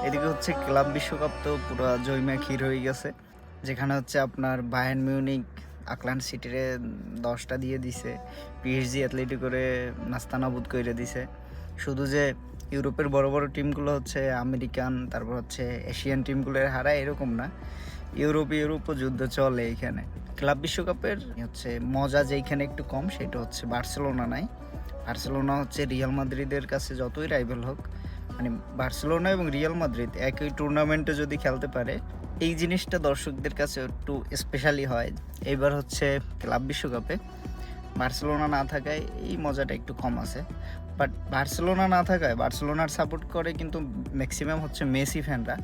এদিকে হচ্ছে ক্লাব বিশ্বকাপ তো পুরো জৈমা ক্ষীর হয়ে গেছে, যেখানে হচ্ছে আপনার বায়ার্ন মিউনিক আকল্যান্ড সিটিরে 10টা দিয়ে দিছে, পিএসজি অ্যাথলেটিকোরে নাস্তানাবুদ করে দিছে। শুধু যে ইউরোপের বড় বড় টিমগুলো হচ্ছে আমেরিকান, তারপর হচ্ছে এশিয়ান টিমগুলোর হারায় এরকম না, ইউরোপও যুদ্ধ চলে এইখানে। ক্লাব বিশ্বকাপের হচ্ছে মজা যেইখানে একটু কম, সেটা হচ্ছে বার্সেলোনা নাই। বার্সেলোনা হচ্ছে রিয়াল মাদ্রিদের কাছে যতই রাইভেল হোক, মানে বার্সেলোনা এবং রিয়াল মাদ্রিদ একই টুর্নামেন্টে যদি খেলতে পারে, এই জিনিসটা দর্শকদের কাছে একটু স্পেশালি হয়। এইবার হচ্ছে ক্লাব বিশ্বকাপে বার্সেলোনা না থাকায় এই মজাটা একটু কম আছে। বাট বার্সেলোনা না থাকায় বার্সেলোনার সাপোর্ট করে কিন্তু ম্যাক্সিমাম হচ্ছে মেসি ফ্যানরা।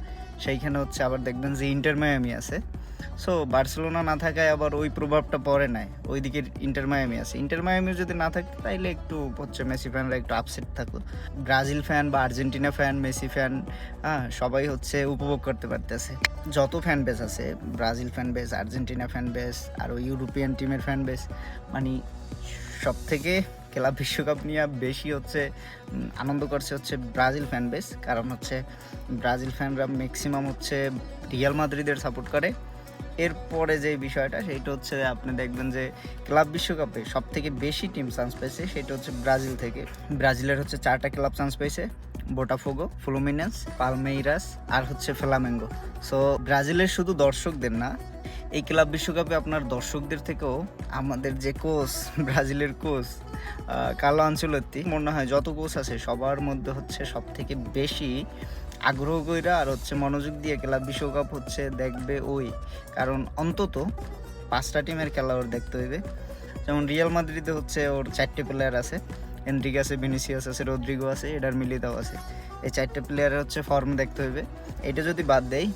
সেইখানে হচ্ছে আবার দেখবেন যে ইন্টার মায়ামি আছে। সো বার্সেলোনা না থাকায় আবার ওই প্রভাবটা পড়ে নাই, ওইদিকে ইন্টার মায়ামি আছে। ইন্টার মায়ামি যদি না থাকে তাইলে একটু হচ্ছে মেসি ফ্যানরা একটু আপসেট থাকতো। ব্রাজিল ফ্যান বা আর্জেন্টিনা ফ্যান, মেসি ফ্যান, সবাই হচ্ছে উপভোগ করতে পারতেছে। যত ফ্যান বেস আছে, Brazil fan base, Argentina fan base, আর ওই ইউরোপিয়ান টিমের ফ্যান বেস, মানে সব থেকে খেলা বিশ্বকাপ নিয়ে বেশি হচ্ছে আনন্দ করছে হচ্ছে ব্রাজিল ফ্যান বেস। কারণ হচ্ছে ব্রাজিল ফ্যানরা ম্যাক্সিমাম হচ্ছে রিয়াল মাদ্রিদের সাপোর্ট করে। এরপরে যে বিষয়টা সেইটা হচ্ছে আপনি দেখবেন যে ক্লাব বিশ্বকাপে সব থেকে বেশি টিম চান্স পেয়েছে সেটা হচ্ছে ব্রাজিল থেকে। ব্রাজিলের হচ্ছে 4টা ক্লাব চান্স পেয়েছে: বোটাফোগো, ফ্লুমিনেন্স, পালমেইরাস আর হচ্ছে ফ্লামেঙ্গো। সো ব্রাজিলের শুধু দর্শকদের না, এই ক্লাব বিশ্বকাপে আপনার দর্শকদের থেকেও আমাদের যে কোচ, ব্রাজিলের কোচ কার্লো আনচেলত্তি, মনে হয় যত কোচ আছে সবার মধ্যে হচ্ছে সব থেকে বেশি আগ্রহ কইরা আর হচ্ছে মনোযোগ দিয়ে ক্লাব বিশ্বকাপ হচ্ছে দেখবে ওই। কারণ অন্তত 5টা টিমের খেলা ওর দেখতে হইবে। যেমন রিয়াল মাদ্রিদে হচ্ছে ওর 4টে প্লেয়ার আছে: এনরিক আছে, ভিনিসিয়াস আছে, রদ্রিগো আছে, এডার মিলিতাও আছে। এই 4টে প্লেয়ারের হচ্ছে ফর্ম দেখতে হইবে। এটা যদি বাদ দেয়,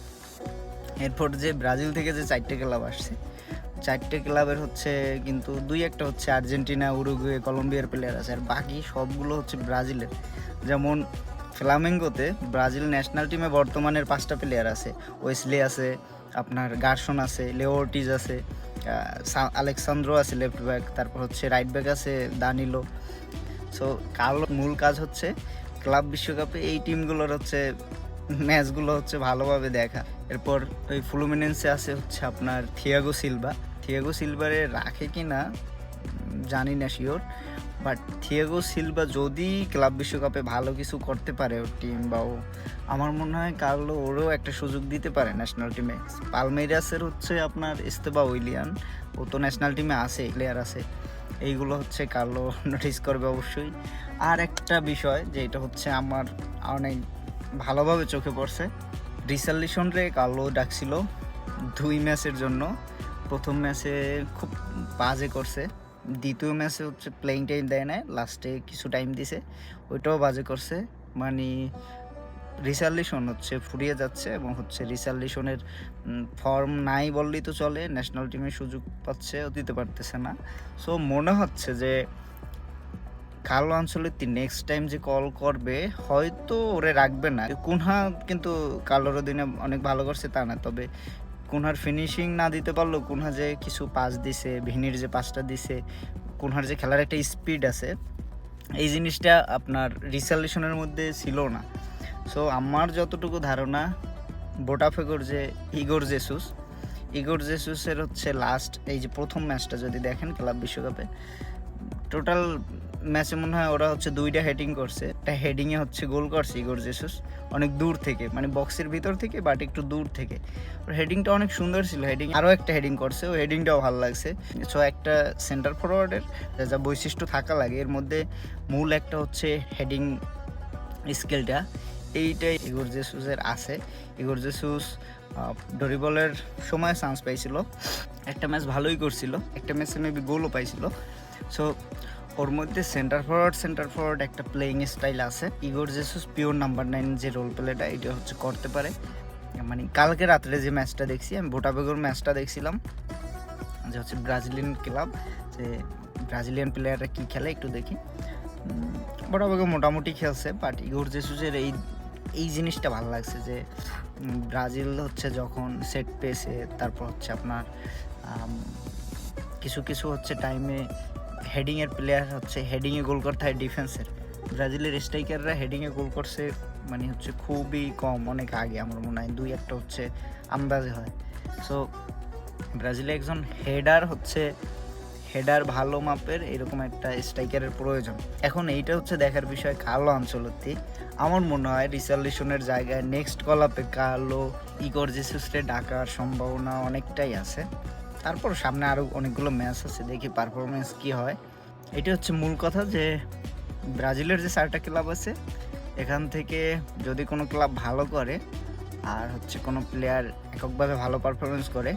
এরপর যে ব্রাজিল থেকে যে 4টে ক্লাব আসছে, 4টে ক্লাবের হচ্ছে কিন্তু 2-1টা হচ্ছে আর্জেন্টিনা, উরুগুয়ে, কলম্বিয়ার প্লেয়ার আছে, আর বাকি সবগুলো হচ্ছে ব্রাজিলের। যেমন ফ্লামেঙ্গোতে ব্রাজিল ন্যাশনাল টিমে বর্তমানের 5টা প্লেয়ার আছে: ওয়েসলি আছে, আপনার গার্সন আছে, লেও অর্টিজ আছে, আলেক্সান্দ্রো আছে লেফট ব্যাক, তারপর হচ্ছে রাইট ব্যাক আছে দানিলো। সো কার্লোর মূল কাজ হচ্ছে ক্লাব বিশ্বকাপে এই টিমগুলোর হচ্ছে ম্যাচগুলো হচ্ছে ভালোভাবে দেখা। এরপর ওই ফ্লুমিনেন্সে আছে হচ্ছে আপনার থিয়াগো সিলভারে রাখে কি না জানি না শিওর, বাট থিয়াগো সিলভা যদি ক্লাব বিশ্বকাপে ভালো কিছু করতে পারে ওর টিম বা ও, আমার মনে হয় কার্লো ওরও একটা সুযোগ দিতে পারে ন্যাশনাল টিমে। পালমেইরাসের হচ্ছে আপনার এস্তেবা উইলিয়ান, ও তো ন্যাশনাল টিমে আছে, প্লেয়ার আছে। এইগুলো হচ্ছে কার্লো নোটিস করবে অবশ্যই। আর একটা বিষয় যেটা হচ্ছে আমার অনেক ভালোভাবে চোখে পড়ছে, রিসার্লিসন রে কার্লো ডাকছিল 2 ম্যাচের জন্য। প্রথম ম্যাচে খুব বাজে করছে, দ্বিতীয় ম্যাচে হচ্ছে প্লেইং টাইম দেয় না, লাস্টে কিছু টাইম দিছে, ওইটাও বাজে করছে। মানে রিসার্লিসন হচ্ছে ফুরিয়ে যাচ্ছে এবং হচ্ছে রিসার্লিসনের ফর্ম নাই বললেই তো চলে, ন্যাশনাল টিমের সুযোগ পাচ্ছে, দিতে পারতেছে না। সো মনে হচ্ছে যে কার্লো আনচেলত্তি নেক্সট টাইম যে কল করবে হয়তো ওরে রাখবে না। কুনহা কিন্তু কার্লোর দিনে অনেক ভালো করছে তা না, তবে কুনহার ফিনিশিং না দিতে পারলেও কুনহা যে কিছু পাস দিছে, ভিনির যে পাসটা দিছে, কুনহার যে খেলার একটা স্পিড আছে, এই জিনিসটা আপনার রিসার্লিসনের মধ্যে ছিল না। সো আমার যতটুকু ধারণা, বোটাফেগোর যে ইগোর জেসুসের হচ্ছে লাস্ট এই যে প্রথম ম্যাচটা যদি দেখেন ক্লাব বিশ্বকাপে, টোটাল ম্যাচে মনে হয় ওরা হচ্ছে 2টা হেডিং করছে। একটা হেডিংয়ে হচ্ছে গোল করছে ইগোর জেসুস, অনেক দূর থেকে, মানে বক্সের ভিতর থেকে বাট একটু দূর থেকে। ওর হেডিংটা অনেক সুন্দর ছিল। হেডিং আরও একটা হেডিং করছে, ওই হেডিংটাও ভালো লাগছে। সো একটা সেন্টার ফরওয়ার্ডের যা বৈশিষ্ট্য থাকা লাগে এর মধ্যে মূল একটা হচ্ছে হেডিং স্কিলটা, এইটাই ইগোর জেসুসের আছে। ইগোর জেসুস ডরিবলের সময় চান্স পাইছিল, একটা ম্যাচ ভালোই করছিল, একটা ম্যাচে মেবি গোলও পাইছিল। সো ওর মধ্যে সেন্টার ফরওয়ার্ড একটা প্লেয়িং স্টাইল আছে। ইগোর জেসুস পিওর নাম্বার 9 যে রোল প্লেটা এটা হচ্ছে করতে পারে। মানে কালকে রাত্রে যে ম্যাচটা দেখছি, আমি বোটাফেগোর ম্যাচটা দেখছিলাম, যে হচ্ছে ব্রাজিলিয়ান ক্লাব, যে ব্রাজিলিয়ান প্লেয়াররা কী খেলে একটু দেখি। বোটাফেগো মোটামুটি খেলছে, বাট ইগোর জেসুসের এই জিনিসটা ভালো লাগছে যে ব্রাজিল হচ্ছে যখন সেট পেয়েছে, তারপর হচ্ছে আপনার কিছু হচ্ছে টাইমে হেডিংয়ের প্লেয়ার হচ্ছে হেডিংয়ে গোল করতে হয় ডিফেন্সের। ব্রাজিলের স্ট্রাইকাররা হেডিংয়ে গোল করছে মানে হচ্ছে খুবই কম, অনেক আগে আমার মনে হয় 2-1টা হচ্ছে আন্দাজে হয়। সো ব্রাজিলে একজন হেডার ভালো মাপের এরকম একটা স্ট্রাইকারের প্রয়োজন। এখন এইটা হচ্ছে দেখার বিষয় কার্লো আনচেলত্তি। আমার মনে হয় রিচার্লিসনের জায়গায় নেক্সট কল আপে কার্লো ইগর জেসুসকে ডাকার সম্ভাবনা অনেকটাই আছে। তারপর সামনে আরও অনেকগুলো ম্যাচ আছে, দেখি পারফরমেন্স কি হয়। এটা হচ্ছে মূল কথা যে ব্রাজিলের যে 4টা ক্লাব আছে এখান থেকে যদি কোনো ক্লাব ভালো করে আর হচ্ছে কোনো প্লেয়ার এককভাবে ভালো পারফরমেন্স করে,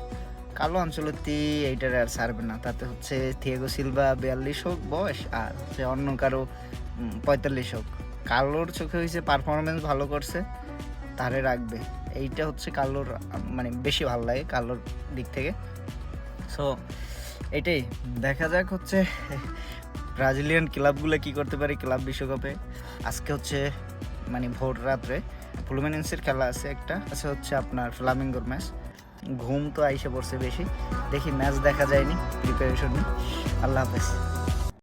কার্লো আনচেলত্তি এইটার আর ছাড়বে না। তাতে হচ্ছে থিয়াগো সিলভা 42 হোক বয়স আর হচ্ছে অন্য কারো 45 হোক, কার্লোর চোখে হয়েছে পারফরমেন্স ভালো করছে, তারে রাখবে। এইটা হচ্ছে কার্লোর মানে বেশি ভালো লাগে কার্লোর দিক থেকে। সো এটাই দেখা যাক হচ্ছে ব্রাজিলিয়ান ক্লাবগুলো কি করতে পারে ক্লাব বিশ্বকাপে। আজকে হচ্ছে মানে ভোর রাত্রে ফ্লুমিনেন্সের খেলা আছে একটা, আছে হচ্ছে আপনার ফ্লামিঙ্গোর ম্যাচ। ঘুম তো আইসে পড়ছে বেশি, দেখি ম্যাচ দেখা যায়নি, প্রিপারেশন। আল্লাহ হাফেজ।